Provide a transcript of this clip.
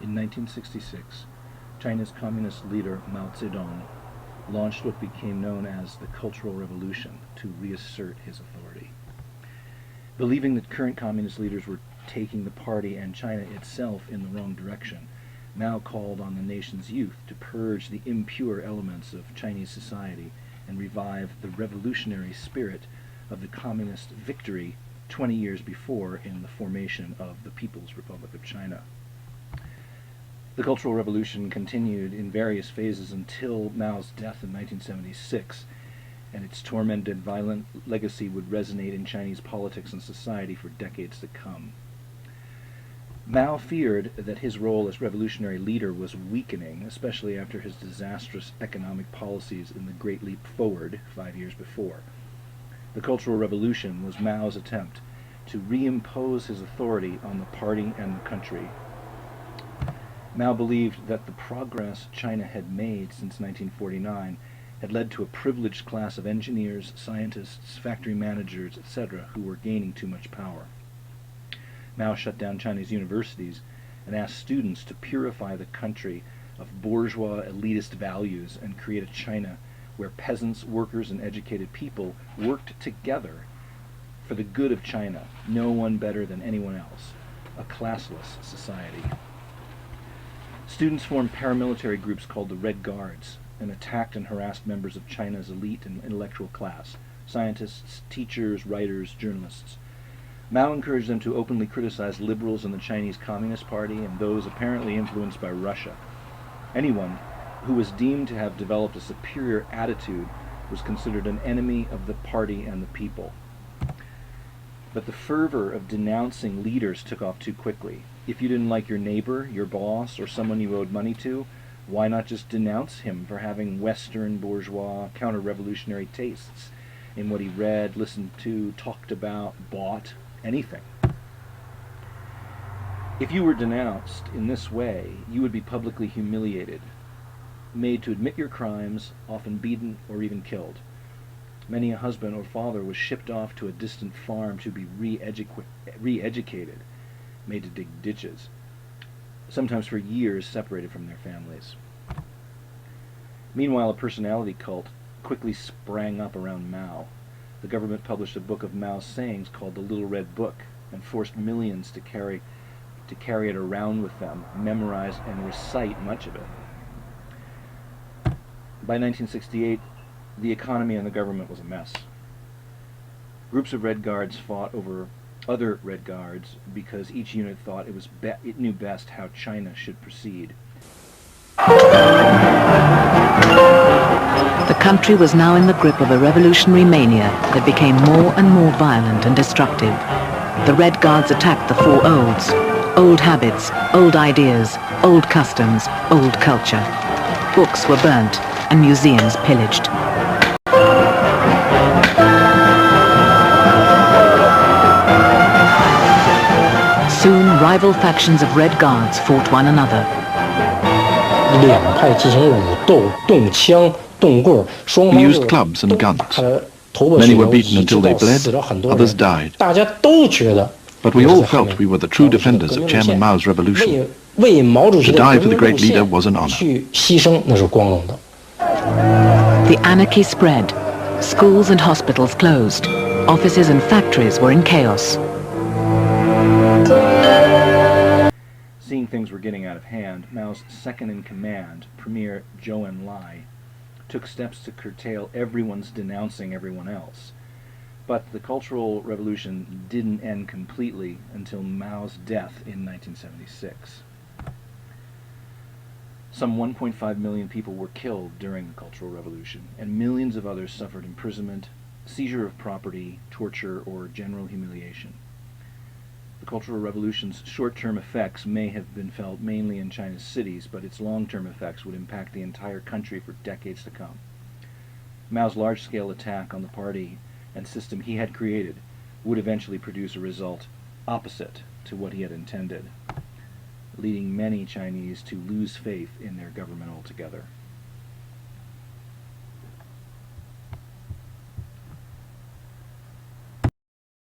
In 1966, China's communist leader Mao Zedong launched what became known as the Cultural Revolution to reassert his authority. Believing that current communist leaders were taking the party and China itself in the wrong direction, Mao called on the nation's youth to purge the impure elements of Chinese society and revive the revolutionary spirit of the communist victory 20 years before in the formation of the People's Republic of China. The Cultural Revolution continued in various phases until Mao's death in 1976, and its tormented, violent legacy would resonate in Chinese politics and society for decades to come. Mao feared that his role as revolutionary leader was weakening, especially after his disastrous economic policies in the Great Leap Forward 5 years before. The Cultural Revolution was Mao's attempt to reimpose his authority on the party and the country. Mao believed that the progress China had made since 1949 had led to a privileged class of engineers, scientists, factory managers, etc., who were gaining too much power. Mao shut down Chinese universities and asked students to purify the country of bourgeois elitist values and create a China where peasants, workers, and educated people worked together for the good of China, no one better than anyone else, a classless society. Students formed paramilitary groups called the Red Guards and attacked and harassed members of China's elite and intellectual class, scientists, teachers, writers, journalists. Mao encouraged them to openly criticize liberals in the Chinese Communist Party and those apparently influenced by Russia. Anyone who was deemed to have developed a superior attitude was considered an enemy of the party and the people. But the fervor of denouncing leaders took off too quickly. If you didn't like your neighbor, your boss, or someone you owed money to, why not just denounce him for having Western bourgeois counter-revolutionary tastes in what he read, listened to, talked about, bought, anything? If you were denounced in this way, you would be publicly humiliated, made to admit your crimes, often beaten or even killed. Many a husband or father was shipped off to a distant farm to be re-educated, made to dig ditches, sometimes for years separated from their families. Meanwhile, a personality cult quickly sprang up around Mao. The government published a book of Mao's sayings called the Little Red Book and forced millions to carry it around with them, memorize and recite much of it. By 1968, the economy and the government was a mess. Groups of Red Guards fought over other Red Guards because each unit thought it knew best how China should proceed. The country was now in the grip of a revolutionary mania that became more and more violent and destructive. The Red Guards attacked the four olds: old habits, old ideas, old customs, old culture. Books were burnt and museums pillaged. Soon, rival factions of Red Guards fought one another. 两派进行武斗，动枪、动棍，双 We 方 used clubs and guns. 看来头破 Many 血 were 流， beaten 一直 until they 到死了 bled, 很多 others 人。 died. 大家都觉得 But we all felt we were the true defenders of Chairman Mao's revolution. 为毛主席 To 的 die 革 for the 命路 great leader 线 was an honor. 去牺牲，那是光荣的。 The anarchy spread. Schools and hospitals closed. Offices and factories were in chaos. Seeing things were getting out of hand, Mao's second-in-command, Premier Zhou Enlai, took steps to curtail everyone's denouncing everyone else. But the Cultural Revolution didn't end completely until Mao's death in 1976. Some 1.5 million people were killed during the Cultural Revolution, and millions of others suffered imprisonment, seizure of property, torture, or general humiliation. The Cultural Revolution's short-term effects may have been felt mainly in China's cities, but its long-term effects would impact the entire country for decades to come. Mao's large-scale attack on the party and system he had created would eventually produce a result opposite to what he had intended, leading many Chinese to lose faith in their government altogether.